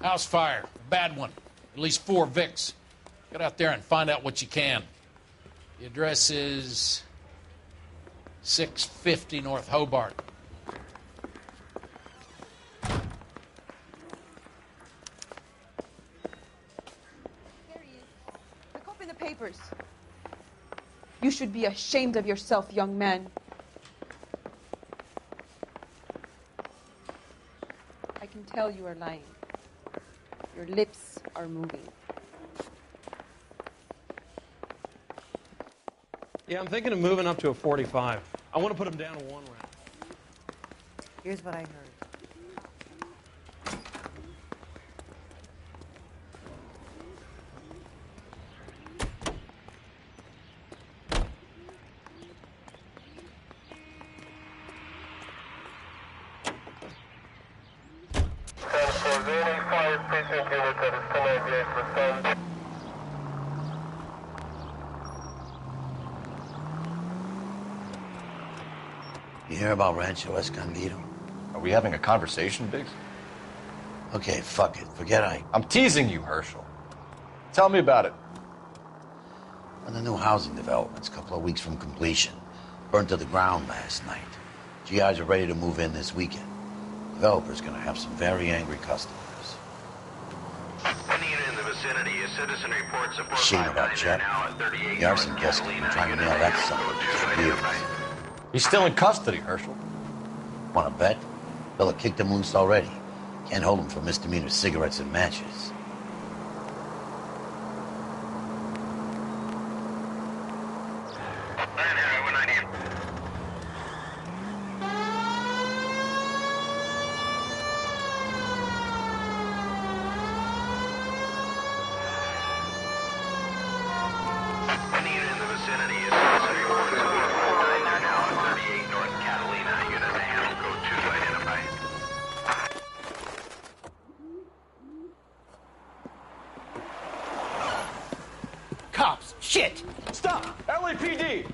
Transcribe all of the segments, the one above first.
House fire. A bad one. At least 4 Vicks. Get out there and find out what you can. The address is 650 North Hobart. There he is. Look up in the papers. You should be ashamed of yourself, young man. I can tell you are lying. Your lips are moving. Yeah, I'm thinking of moving up to a 45. I want to put him down to 1 round. Here's what I heard. You hear about Rancho Escondido? Are we having a conversation, Biggs? Okay, fuck it. Forget I'm teasing you, Herschel. Tell me about it. One of the new housing developments, a couple of weeks from completion. Burned to the ground last night. GIs are ready to move in this weekend. Developer's gonna have some very angry customers. Any unit in the vicinity, a citizen report support Shame about Chet. The arson guest has been trying to nail that son of a bitch for years. He's still in custody, Herschel. Wanna bet? Fella kicked him loose already. Can't hold him for misdemeanor cigarettes and matches. Cops! Shit! Stop! LAPD!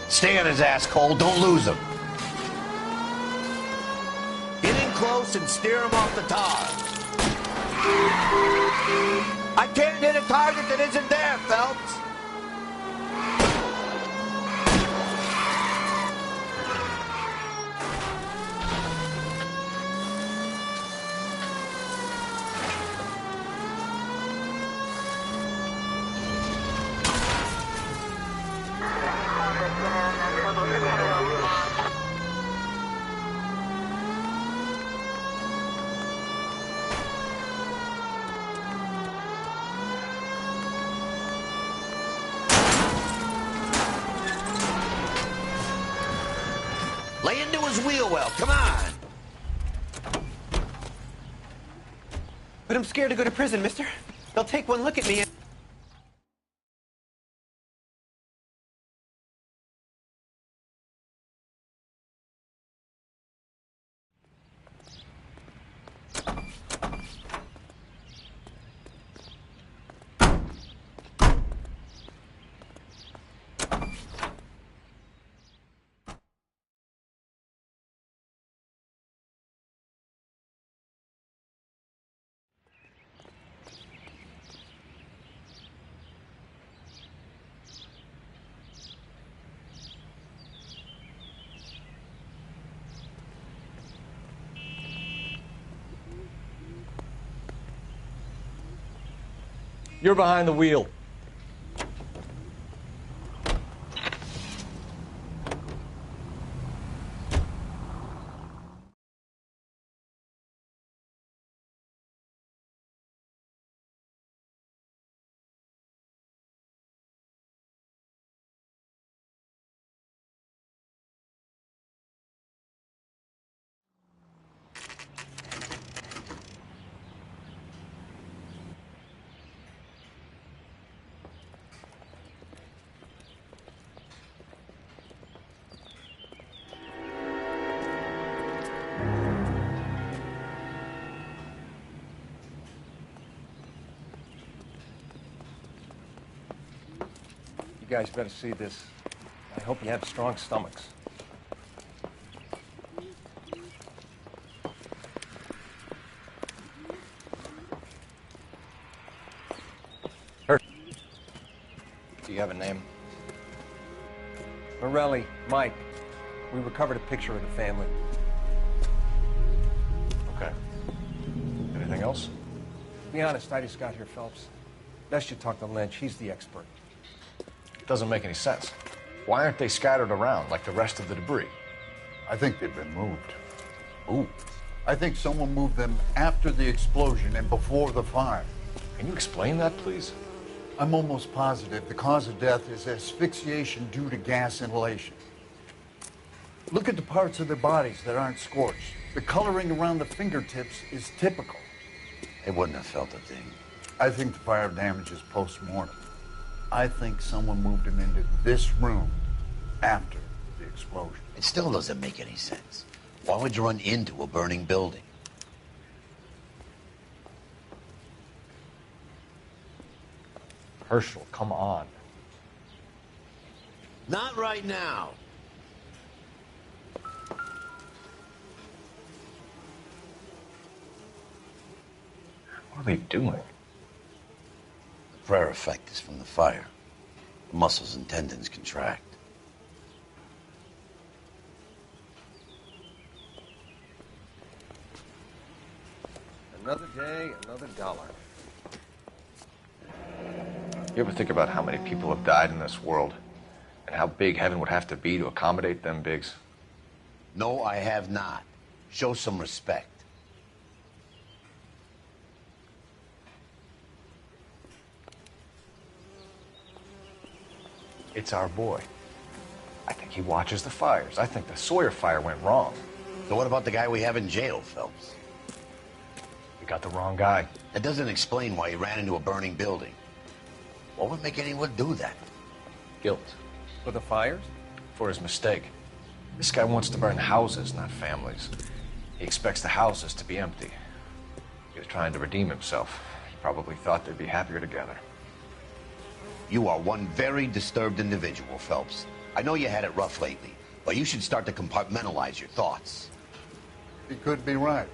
Stay on his ass, Cole. Don't lose him. Get in close and steer him off the tar. I can't hit a target that isn't there, Phelps. Lay into his wheel well, come on. But I'm scared to go to prison, mister. They'll take one look at me and... You're behind the wheel. You guys better see this. I hope you have strong stomachs. Do you have a name? Morelli, Mike. We recovered a picture of the family. Okay. Anything else? To be honest, I just got here, Phelps. Best you talk to Lynch. He's the expert. Doesn't make any sense. Why aren't they scattered around like the rest of the debris? I think they've been moved. Ooh. I think someone moved them after the explosion and before the fire. Can you explain that, please? I'm almost positive the cause of death is asphyxiation due to gas inhalation. Look at the parts of their bodies that aren't scorched. The coloring around the fingertips is typical. They wouldn't have felt a thing. I think the fire damage is post-mortem. I think someone moved him into this room after the explosion. It still doesn't make any sense. Why would you run into a burning building? Herschel, come on. Not right now. What are they doing? The prayer effect is from the fire. The muscles and tendons contract. Another day, another dollar. You ever think about how many people have died in this world? And how big heaven would have to be to accommodate them bigs? No, I have not. Show some respect. It's our boy. I think he watches the fires. I think the Sawyer fire went wrong. So what about the guy we have in jail, Phelps? We got the wrong guy. That doesn't explain why he ran into a burning building. What would make anyone do that? Guilt. For the fires? For his mistake. This guy wants to burn houses, not families. He expects the houses to be empty. He was trying to redeem himself. He probably thought they'd be happier together. You are one very disturbed individual, Phelps. I know you had it rough lately, but you should start to compartmentalize your thoughts. He could be right.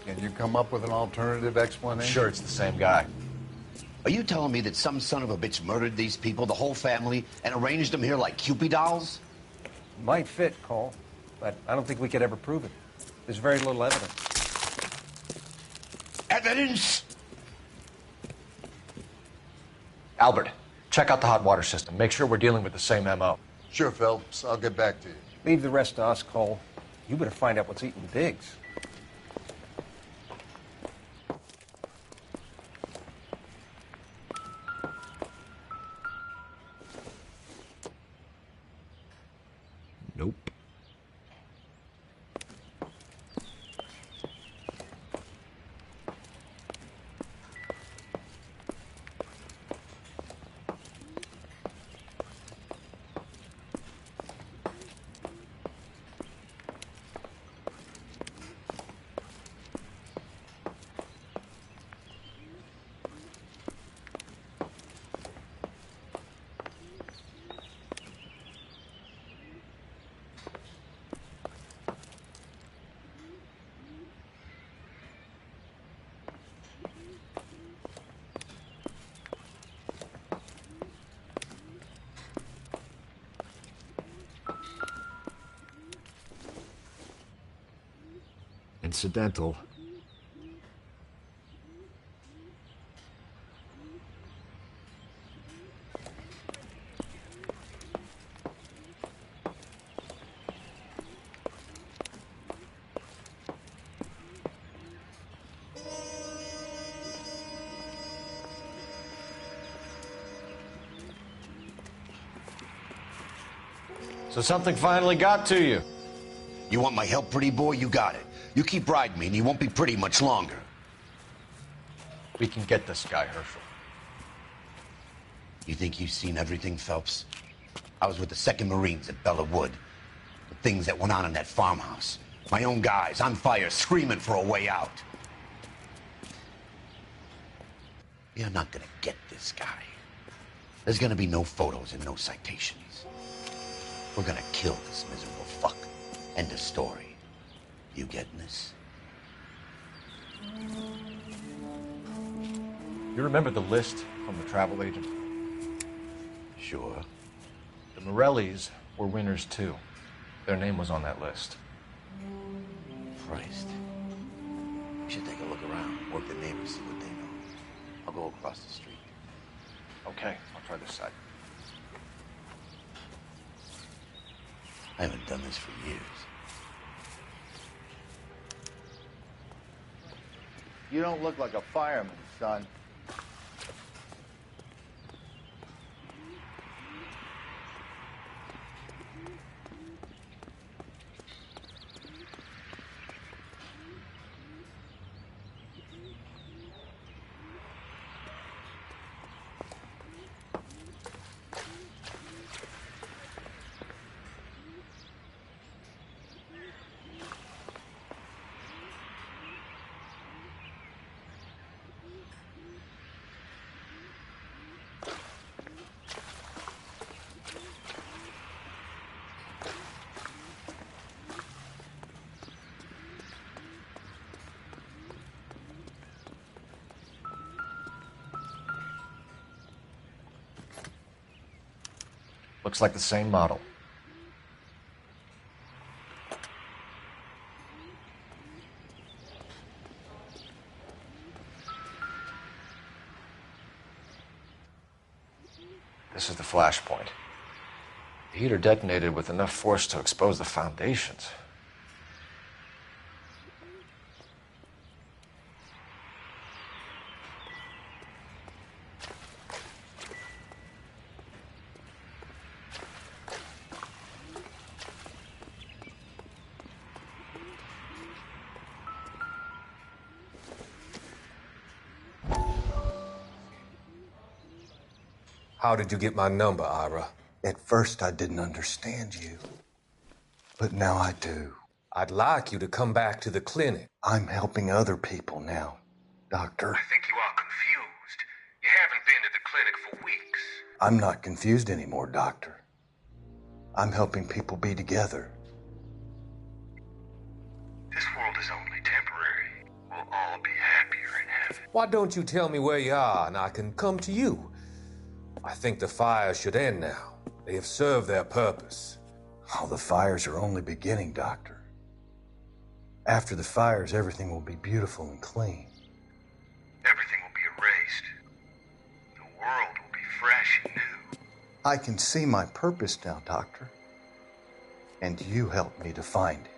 Can you come up with an alternative explanation? Sure, it's the same guy. Are you telling me that some son of a bitch murdered these people, the whole family, and arranged them here like Cupid dolls? Might fit, Cole, but I don't think we could ever prove it. There's very little evidence. Evidence? Albert, check out the hot water system. Make sure we're dealing with the same MO. Sure, Phelps. I'll get back to you. Leave the rest to us, Cole. You better find out what's eating Biggs. Nope. Incidental. So something finally got to you. You want my help, pretty boy? You got it. You keep riding me, and you won't be pretty much longer. We can get this guy, Herschel. You think you've seen everything, Phelps? I was with the 2nd Marines at Bella Wood. The things that went on in that farmhouse. My own guys on fire, screaming for a way out. You're not gonna get this guy. There's gonna be no photos and no citations. We're gonna kill this miserable fuck. End of story. You getting this? You remember the list from the travel agent? Sure. The Morellis were winners too. Their name was on that list. Christ. We should take a look around, work the neighbors, see what they know. I'll go across the street. Okay, I'll try this side. I haven't done this for years. You don't look like a fireman, son. Looks like the same model. This is the flash point. The heater detonated with enough force to expose the foundations. How did you get my number, Ira? At first, I didn't understand you. But now I do. I'd like you to come back to the clinic. I'm helping other people now, Doctor. I think you are confused. You haven't been to the clinic for weeks. I'm not confused anymore, Doctor. I'm helping people be together. This world is only temporary. We'll all be happier in heaven. Why don't you tell me where you are and I can come to you? I think the fires should end now. They have served their purpose. Oh, the fires are only beginning, Doctor. After the fires, everything will be beautiful and clean. Everything will be erased. The world will be fresh and new. I can see my purpose now, Doctor. And you helped me to find it.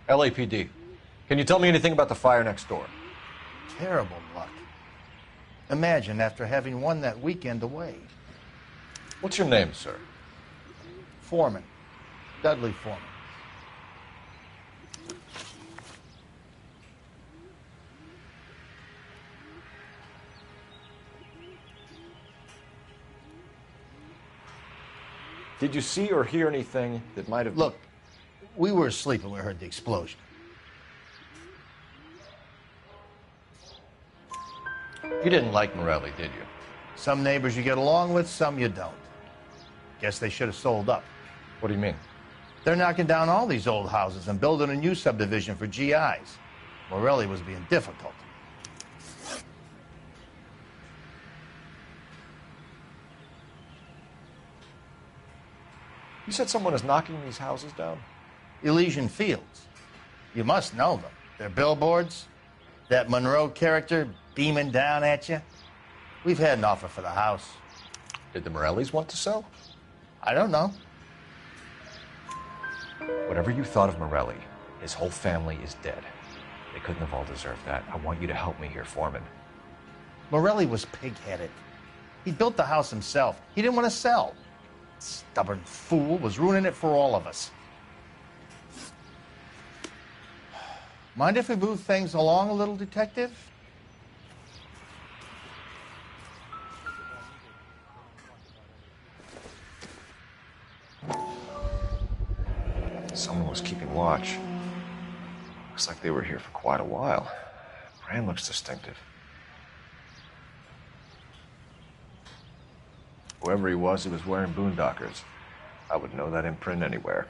LAPD. Can you tell me anything about the fire next door? Terrible luck. Imagine after having won that weekend away. What's your name, sir? Foreman. Dudley Foreman. Did you see or hear anything that might have... Look, we were asleep when we heard the explosion. You didn't like Morelli, did you? Some neighbors you get along with, some you don't. Guess they should have sold up. What do you mean? They're knocking down all these old houses and building a new subdivision for GIs. Morelli was being difficult. You said someone is knocking these houses down? Elysian Fields. You must know them. They're billboards. That Monroe character beaming down at you. We've had an offer for the house. Did the Morellis want to sell? I don't know. Whatever you thought of Morelli, his whole family is dead. They couldn't have all deserved that. I want you to help me here, Foreman. Morelli was pig-headed. He built the house himself. He didn't want to sell. Stubborn fool was ruining it for all of us. Mind if we move things along a little, detective? Someone was keeping watch. Looks like they were here for quite a while. Brand looks distinctive. Whoever he was wearing boondockers. I would know that imprint anywhere.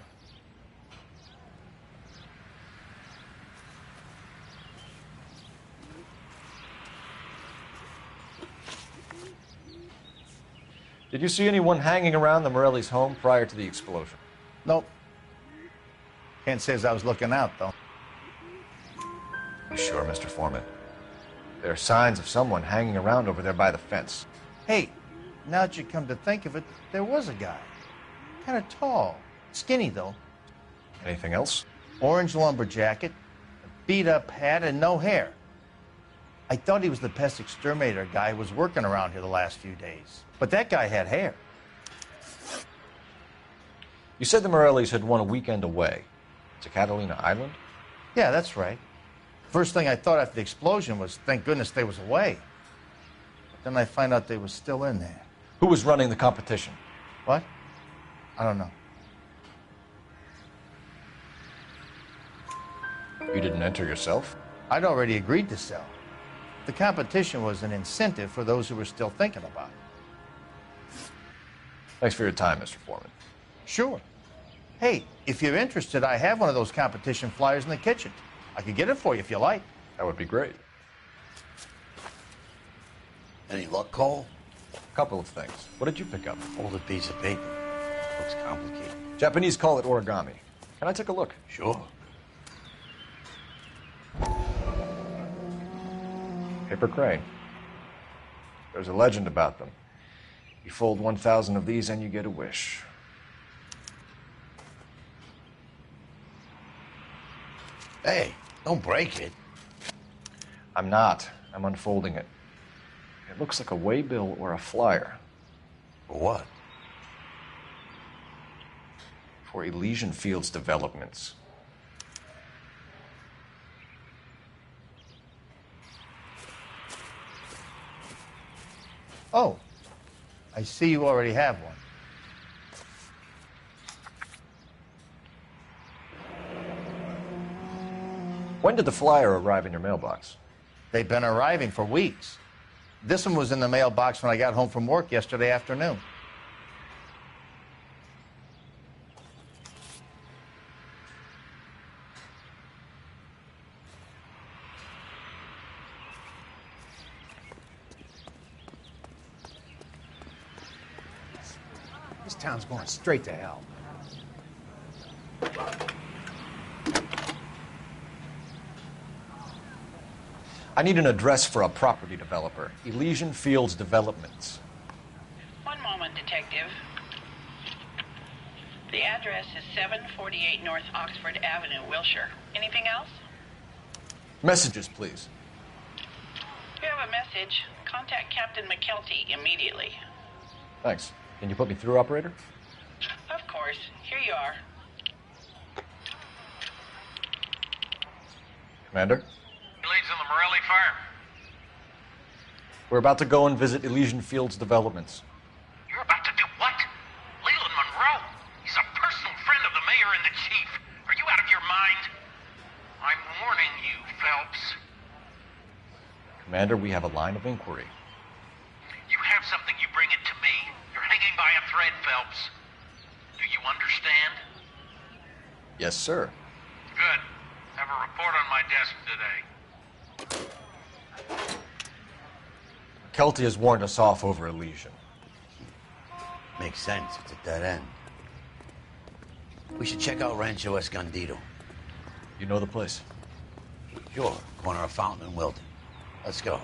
Did you see anyone hanging around the Morellis' home prior to the explosion? Nope. Can't say as I was looking out, though. You sure, Mr. Foreman? There are signs of someone hanging around over there by the fence. Hey, now that you come to think of it, there was a guy. Kind of tall. Skinny, though. Anything else? Orange lumber jacket, a beat-up hat, and no hair. I thought he was the pest exterminator guy who was working around here the last few days. But that guy had hair. You said the Morellis had won a weekend away to Catalina Island? Yeah, that's right. First thing I thought after the explosion was, thank goodness they was away. But then I find out they was still in there. Who was running the competition? What? I don't know. You didn't enter yourself? I'd already agreed to sell. The competition was an incentive for those who were still thinking about it. Thanks for your time, Mr. Foreman. Sure. Hey, if you're interested, I have one of those competition flyers in the kitchen. I could get it for you if you like. That would be great. Any luck, Cole? A couple of things. What did you pick up? Folded piece of paper. Looks complicated. Japanese call it origami. Can I take a look? Sure. Paper crane. There's a legend about them. You fold 1,000 of these and you get a wish. Hey, don't break it. I'm not. I'm unfolding it. It looks like a waybill or a flyer. For what? For Elysian Fields developments. Oh, I see you already have one. When did the flyer arrive in your mailbox? They've been arriving for weeks. This one was in the mailbox when I got home from work yesterday afternoon. This town's going straight to hell. I need an address for a property developer. Elysian Fields Developments. One moment, Detective. The address is 748 North Oxford Avenue, Wilshire. Anything else? Messages, please. If you have a message, contact Captain McKelty immediately. Thanks. Can you put me through, operator? Of course. Here you are. Commander? Leads on the Morelli fire. We're about to go and visit Elysian Fields developments. You're about to do what? Leland Monroe? He's a personal friend of the mayor and the chief. Are you out of your mind? I'm warning you, Phelps. Commander, we have a line of inquiry. You have something, you bring it to me. You're hanging by a thread, Phelps. Do you understand? Yes, sir. Good. Have a report on my desk today. Kelty has warned us off over Elysian. Makes sense. It's a dead end. We should check out Rancho Escondido. You know the place? Sure. Corner of Fountain and Wilton. Let's go.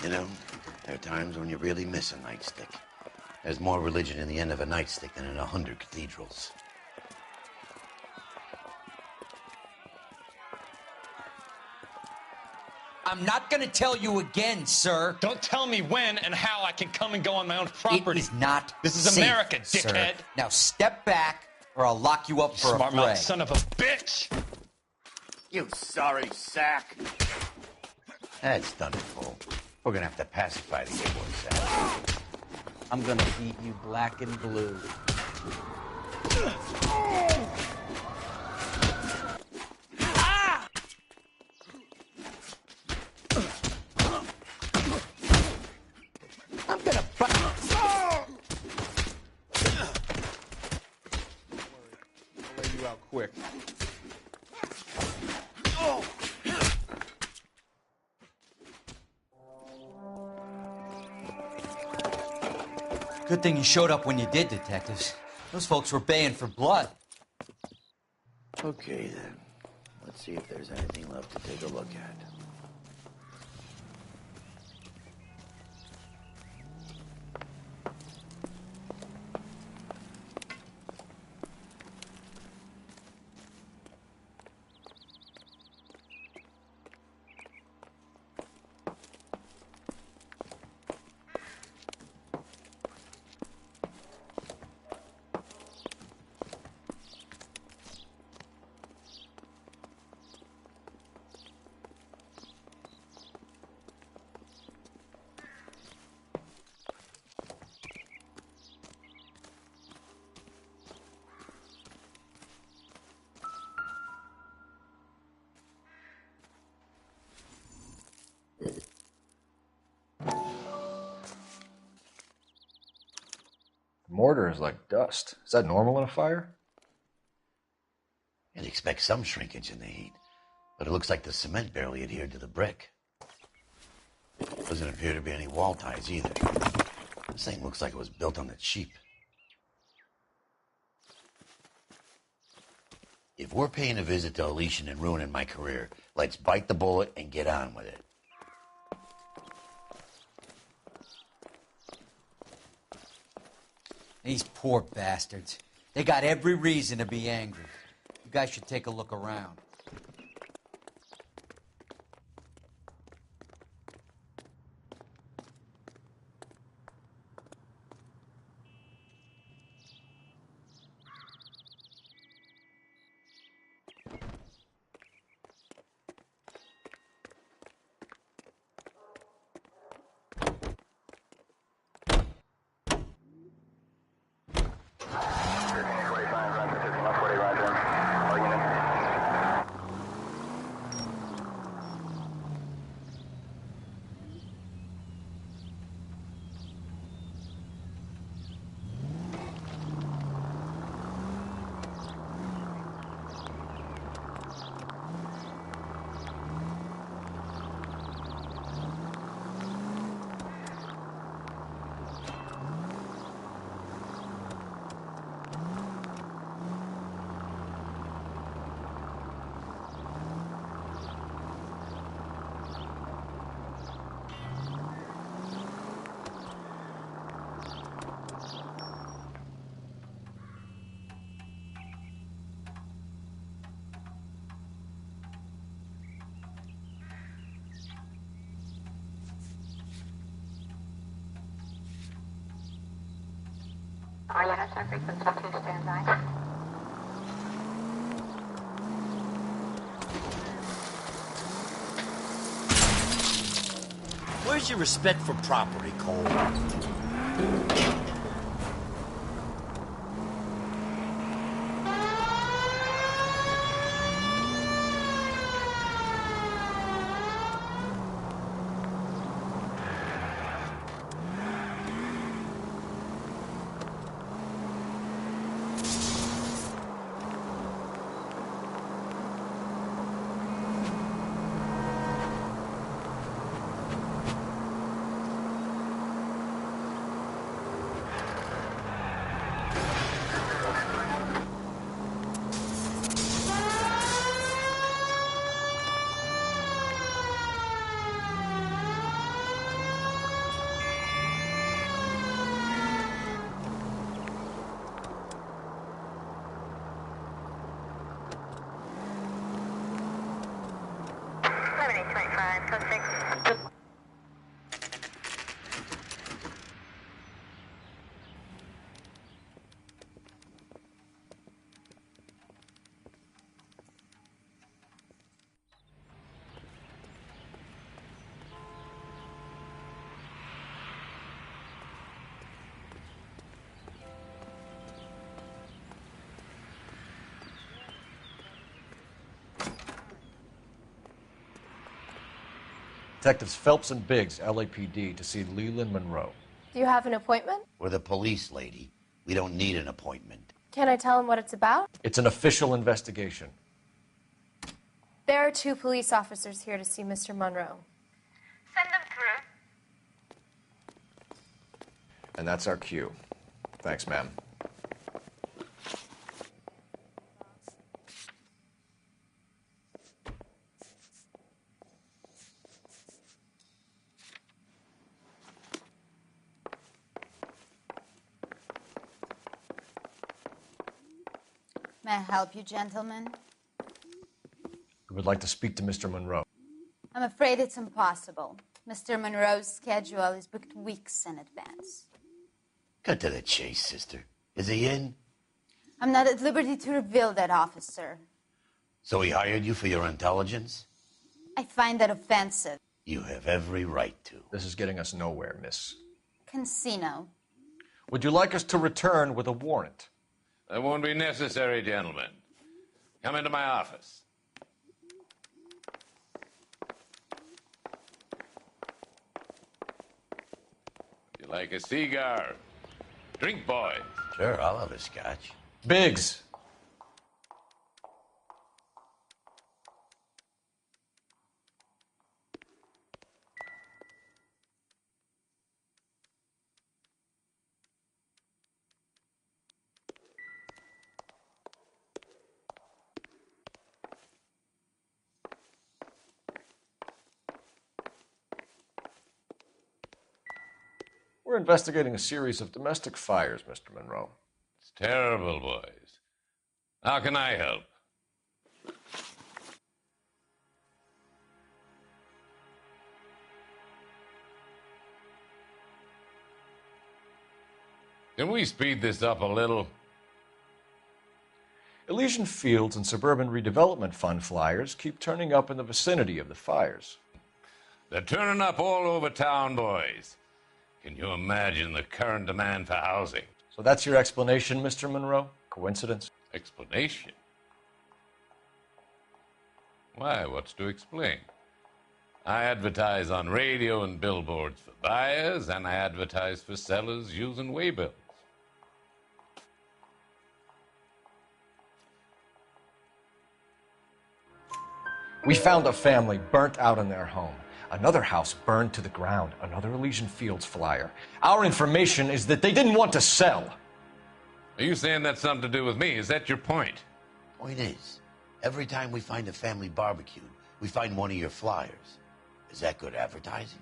You know, there are times when you really miss a nightstick. There's more religion in the end of a nightstick than in 100 cathedrals. I'm not gonna tell you again, sir. Don't tell me when and how I can come and go on my own property. It is not This is safe, America, sir. dickhead. Now step back, or I'll lock you up for a Smart fray. mouth son of a bitch! You sorry sack. That's done it, fool. We're gonna have to pacify the gay boy, Sam. I'm gonna beat you black and blue. I'm gonna I'll lay you out quick. Good thing you showed up when you did, detectives. Those folks were baying for blood. Okay, then. Let's see if there's anything left to take a look at. Mortar is like dust. Is that normal in a fire? You'd expect some shrinkage in the heat, but it looks like the cement barely adhered to the brick. Doesn't appear to be any wall ties either. This thing looks like it was built on the cheap. If we're paying a visit to Elysian and ruining my career, let's bite the bullet and get on with it. These poor bastards. They got every reason to be angry. You guys should take a look around. Where's your respect for property, Cole? Detectives Phelps and Biggs, LAPD, to see Leland Monroe. Do you have an appointment? We're the police, lady. We don't need an appointment. Can I tell him what it's about? It's an official investigation. There are 2 police officers here to see Mr. Monroe. Send them through. And that's our cue. Thanks, ma'am. May I help you, gentlemen? We would like to speak to Mr. Monroe. I'm afraid it's impossible. Mr. Monroe's schedule is booked weeks in advance. Cut to the chase, sister. Is he in? I'm not at liberty to reveal that, officer. So he hired you for your intelligence? I find that offensive. You have every right to. This is getting us nowhere, miss. Casino. Would you like us to return with a warrant? That won't be necessary, gentlemen. Come into my office. You like a cigar? Drink, boys. Sure, I'll have a scotch. Biggs. We're investigating a series of domestic fires, Mr. Monroe. It's terrible, boys. How can I help? Can we speed this up a little? Elysian Fields and Suburban Redevelopment Fund flyers keep turning up in the vicinity of the fires. They're turning up all over town, boys. Can you imagine the current demand for housing? So that's your explanation, Mr. Monroe? Coincidence? Explanation? Why, what's to explain? I advertise on radio and billboards for buyers, and I advertise for sellers using waybills. We found a family burnt out in their home. Another house burned to the ground. Another Elysian Fields flyer. Our information is that they didn't want to sell. Are you saying that's something to do with me? Is that your point? Point is, every time we find a family barbecue, we find one of your flyers. Is that good advertising?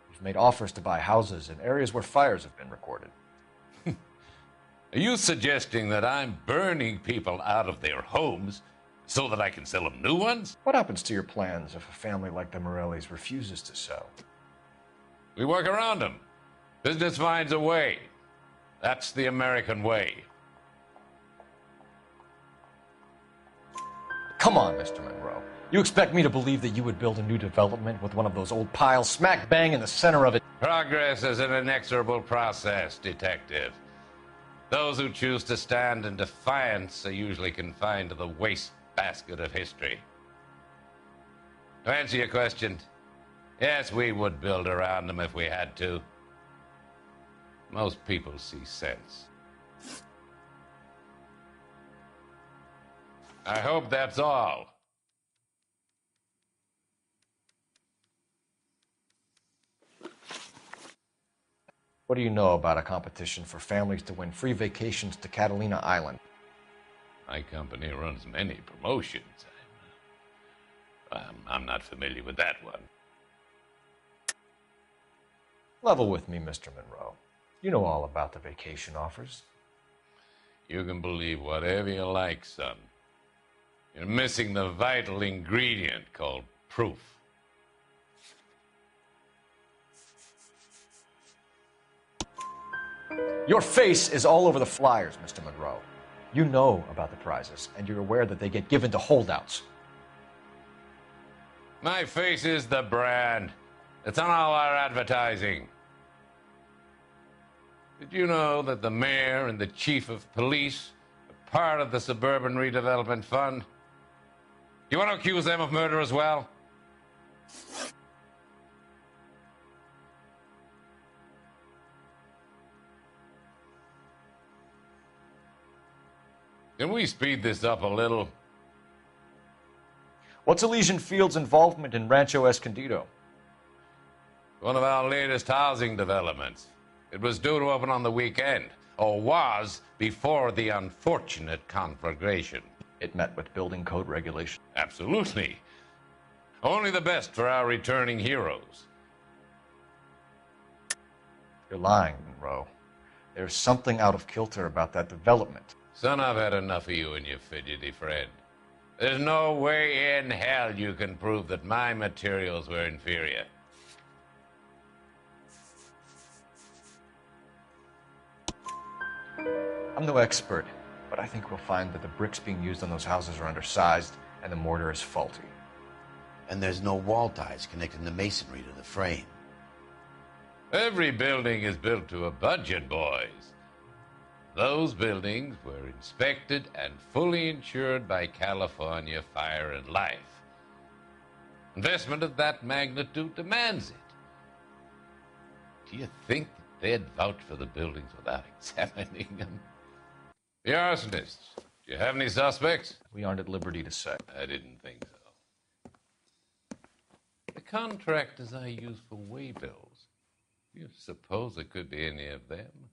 We've made offers to buy houses in areas where fires have been recorded. Are you suggesting that I'm burning people out of their homes So that I can sell them new ones? What happens to your plans if a family like the Morellis refuses to sell? We work around them. Business finds a way. That's the American way. Come on, Mr. Monroe. You expect me to believe that you would build a new development with one of those old piles smack bang in the center of it? Progress is an inexorable process, Detective. Those who choose to stand in defiance are usually confined to the wastebasket of history. To answer your question, yes, we would build around them if we had to. Most people see sense. I hope that's all. What do you know about a competition for families to win free vacations to Catalina Island? My company runs many promotions. I'm not familiar with that one. Level with me, Mr. Monroe. You know all about the vacation offers. You can believe whatever you like, son. You're missing the vital ingredient called proof. Your face is all over the flyers, Mr. Monroe. You know about the prizes, and you're aware that they get given to holdouts. My face is the brand. It's on all our advertising. Did you know that the mayor and the chief of police are part of the Suburban Redevelopment Fund? Do you want to accuse them of murder as well? Can we speed this up a little? What's Elysian Field's involvement in Rancho Escondido? One of our latest housing developments. It was due to open on the weekend, or was before the unfortunate conflagration. It met with building code regulations. Absolutely. Only the best for our returning heroes. You're lying, Monroe. There's something out of kilter about that development. Son, I've had enough of you and your fidgety friend. There's no way in hell you can prove that my materials were inferior. I'm no expert, but I think we'll find that the bricks being used on those houses are undersized and the mortar is faulty. And there's no wall ties connecting the masonry to the frame. Every building is built to a budget, boys. Those buildings were inspected and fully insured by California Fire and Life. Investment of that magnitude demands it. Do you think that they'd vouch for the buildings without examining them? The arsonists, do you have any suspects? We aren't at liberty to say. I didn't think so. The contractors I use for waybills, do you suppose it could be any of them?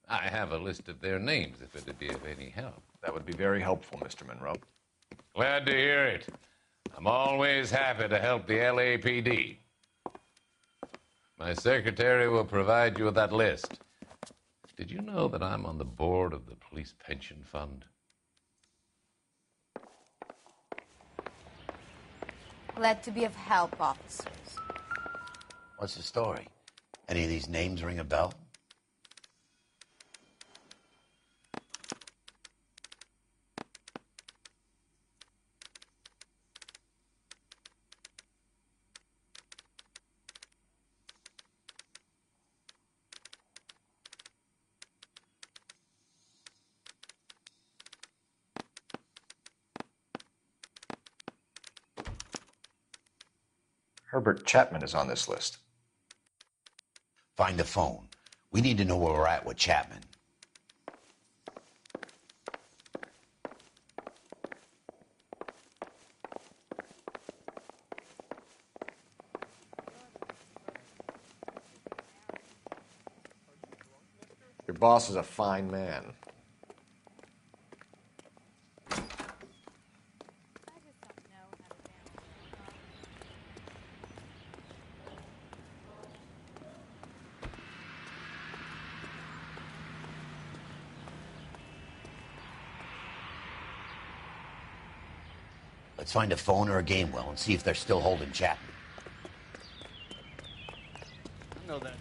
I have a list of their names if it'd be of any help. That would be very helpful, Mr. Monroe. Glad to hear it. I'm always happy to help the LAPD. My secretary will provide you with that list. Did you know that I'm on the board of the Police Pension Fund? Glad to be of help, officers. What's the story? Any of these names ring a bell? Herbert Chapman is on this list. Find the phone. We need to know where we're at with Chapman. Your boss is a fine man. Let's find a phone or a game well and see if they're still holding Chapman. I know that.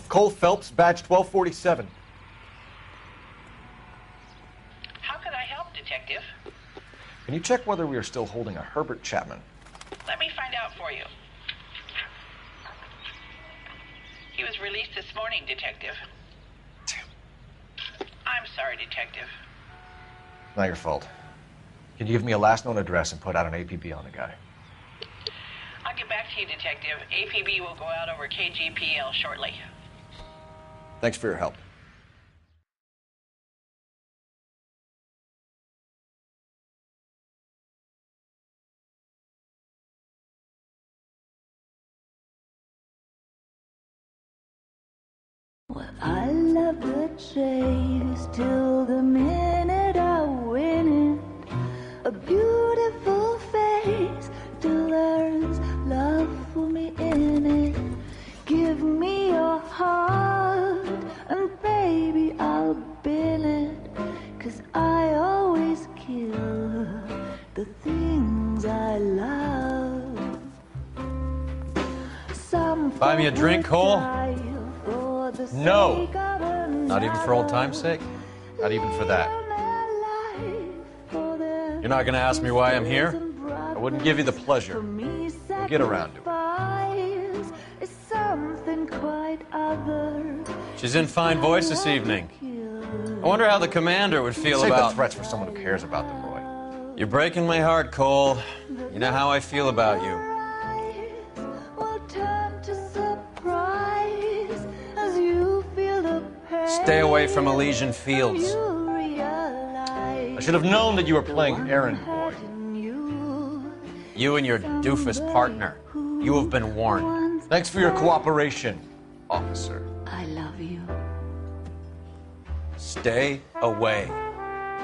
Cole Phelps, badge 1247. How could I help, Detective? Can you check whether we are still holding a Herbert Chapman? Let me find out for you. He was released this morning, Detective. I'm sorry, Detective. Not your fault. Can you give me a last known address and put out an APB on the guy? I'll get back to you, Detective. APB will go out over KGPL shortly. Thanks for your help. I love the chase till the minute I win it. A beautiful face till there's love for me in it. Give me your heart and baby I'll bill it. 'Cause I always kill the things I love. Some Buy me a drink, Cole? No. Not even for old time's sake? Not even for that. You're not going to ask me why I'm here? I wouldn't give you the pleasure. We'll get around to it. She's in fine voice this evening. I wonder how the commander would feel Save about... the threats for someone who cares about them, Roy. You're breaking my heart, Cole. You know how I feel about you. Stay away from Elysian Fields. I should have known that you were playing errand boy. You and your doofus partner. You have been warned. Thanks for your cooperation, officer. I love you. Stay away.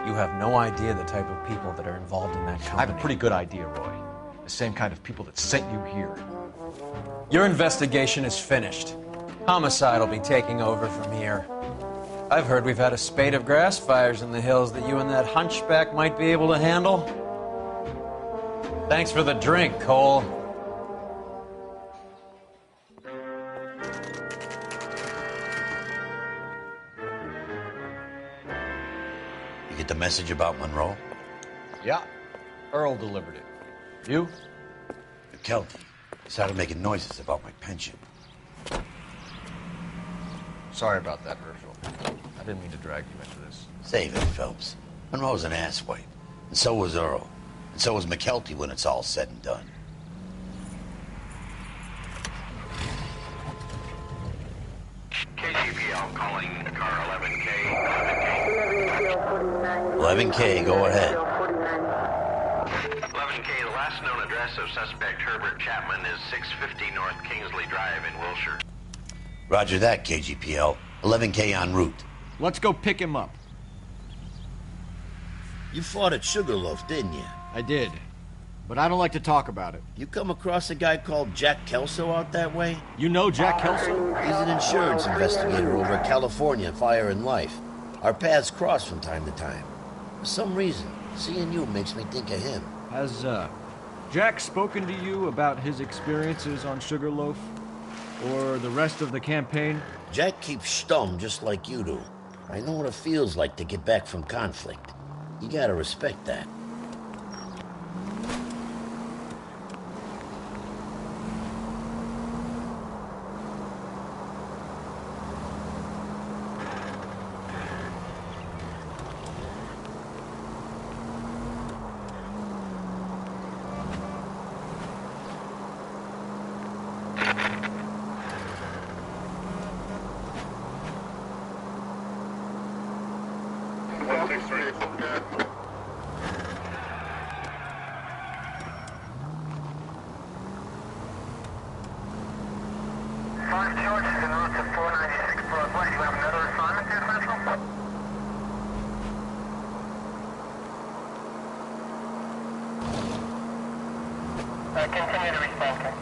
You have no idea the type of people that are involved in that company. I have a pretty good idea, Roy. The same kind of people that sent you here. Your investigation is finished. Homicide will be taking over from here. I've heard we've had a spate of grass fires in the hills that you and that hunchback might be able to handle. Thanks for the drink, Cole. You get the message about Monroe? Yeah. Earl delivered it. You? McKelty started making noises about my pension. Sorry about that, Herschel. I didn't mean to drag you into this. Save it, Phelps. Monroe's an asswipe. And so was Earl. And so was McKelty when it's all said and done. KGPL calling car 11K. 11K, go ahead. 11K, the last known address of suspect Herbert Chapman is 650 North Kingsley Drive in Wilshire. Roger that, KGPL. 11K en route. Let's go pick him up. You fought at Sugarloaf, didn't you? I did. But I don't like to talk about it. You come across a guy called Jack Kelso out that way? You know Jack Kelso? He's an insurance investigator over at California Fire and Life. Our paths cross from time to time. For some reason, seeing you makes me think of him. Has, Jack spoken to you about his experiences on Sugarloaf? Or the rest of the campaign? Jack keeps stum just like you do. I know what it feels like to get back from conflict. You gotta respect that. Continue to respond.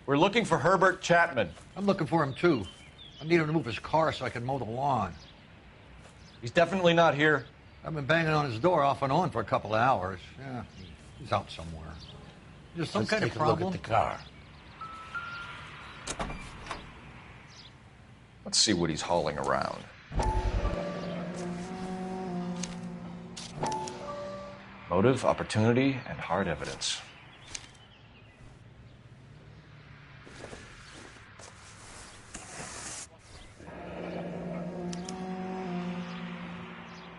We're looking for Herbert Chapman. I'm looking for him, too. I need him to move his car so I can mow the lawn. He's definitely not here. I've been banging on his door off and on for a couple of hours. Yeah, he's out somewhere. There's some kind of problem. Let's take a look at the car. Let's see what he's hauling around. Motive, opportunity, and hard evidence.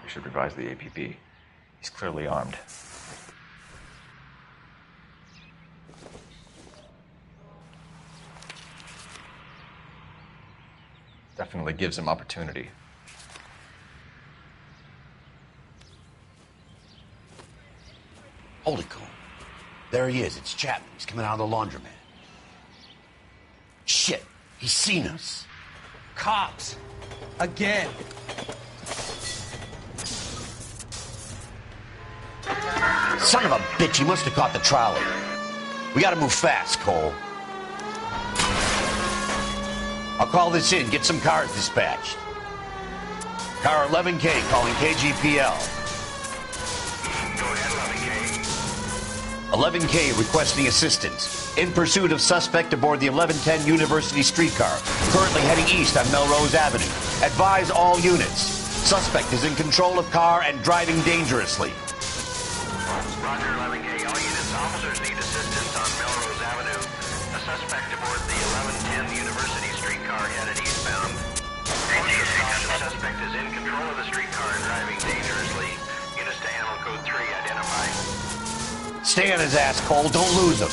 We should revise the APB. He's clearly armed. Definitely gives him opportunity. Hold it, Cole. There he is. It's Chapman. He's coming out of the laundromat. Shit. He's seen us. Cops. Again. Son of a bitch. He must have caught the trolley. We gotta move fast, Cole. I'll call this in. Get some cars dispatched. Car 11K calling KGPL. 11K requesting assistance. In pursuit of suspect aboard the 1110 University streetcar. Currently heading east on Melrose Avenue. Advise all units. Suspect is in control of car and driving dangerously. Roger, 11K. All units, officers need assistance on Melrose Avenue. A suspect aboard the 1110 University streetcar headed eastbound. The suspect is in control of the streetcar and driving dangerously. Units to handle code 3 identified. Stay on his ass, Cole. Don't lose him.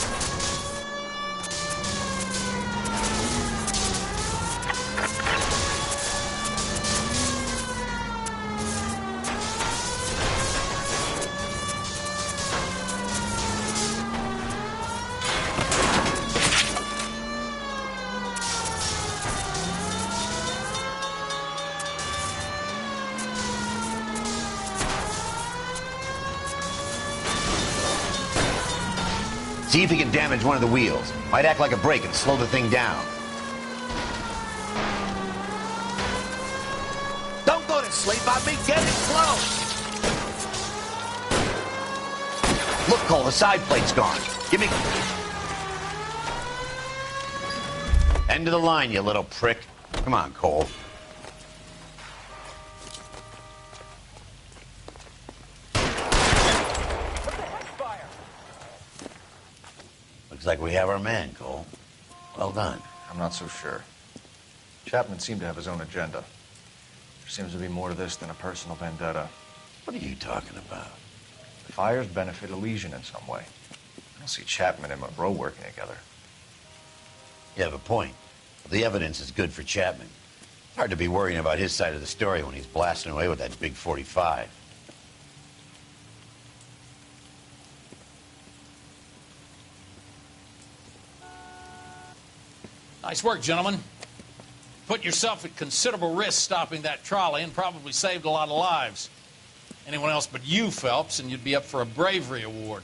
See if he can damage one of the wheels. Might act like a brake and slow the thing down. Don't go to sleep on me. Get it close. Look, Cole, the side plate's gone. Give me... End of the line, you little prick. Come on, Cole. Looks like we have our man, Cole. Well done. I'm not so sure. Chapman seemed to have his own agenda. There seems to be more to this than a personal vendetta. What are you talking about? The fires benefit Elysian in some way. I don't see Chapman and Monroe working together. You have a point. The evidence is good for Chapman. Hard to be worrying about his side of the story when he's blasting away with that big 45. Nice work, gentlemen. Put yourself at considerable risk stopping that trolley and probably saved a lot of lives. Anyone else but you, Phelps, and you'd be up for a bravery award.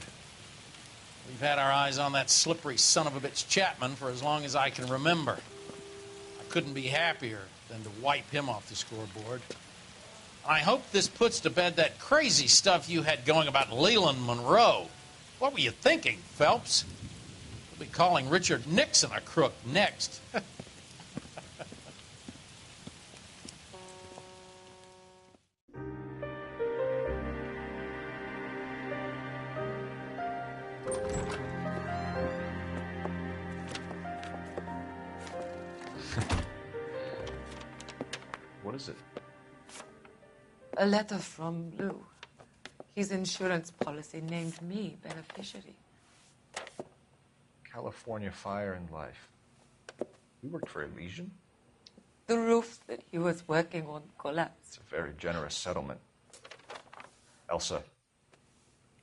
We've had our eyes on that slippery son of a bitch Chapman for as long as I can remember. I couldn't be happier than to wipe him off the scoreboard. I hope this puts to bed that crazy stuff you had going about Leland Monroe. What were you thinking, Phelps? We'll be calling Richard Nixon a crook next. What is it? A letter from Lou. His insurance policy named me beneficiary. California Fire and Life. You worked for Elysian? The roof that he was working on collapsed. It's a very generous settlement. Elsa,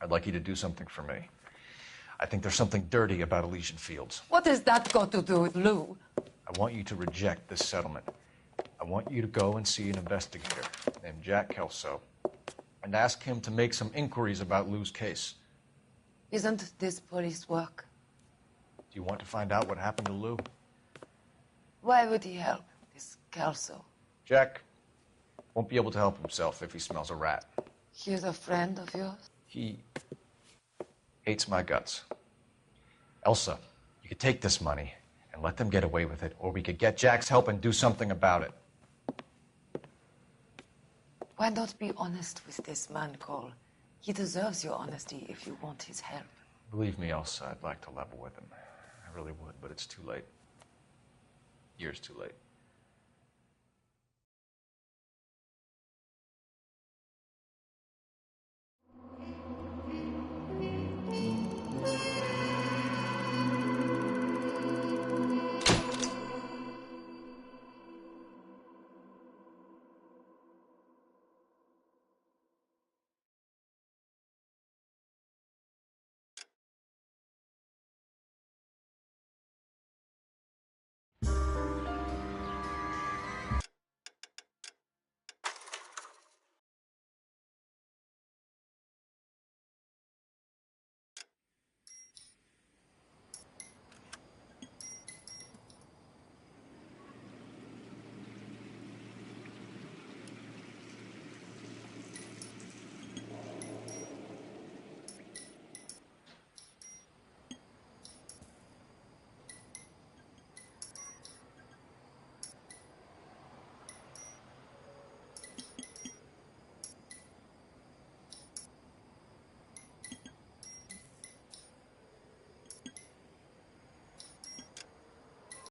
I'd like you to do something for me. I think there's something dirty about Elysian Fields. What has that got to do with Lou? I want you to reject this settlement. I want you to go and see an investigator named Jack Kelso and ask him to make some inquiries about Lou's case. Isn't this police work? Do you want to find out what happened to Lou? Why would he help this Kelso? Jack won't be able to help himself if he smells a rat. He's a friend of yours? He hates my guts. Elsa, you could take this money and let them get away with it, or we could get Jack's help and do something about it. Why not be honest with this man, Cole? He deserves your honesty if you want his help. Believe me, Elsa, I'd like to level with him. I really would, but it's too late. Years too late.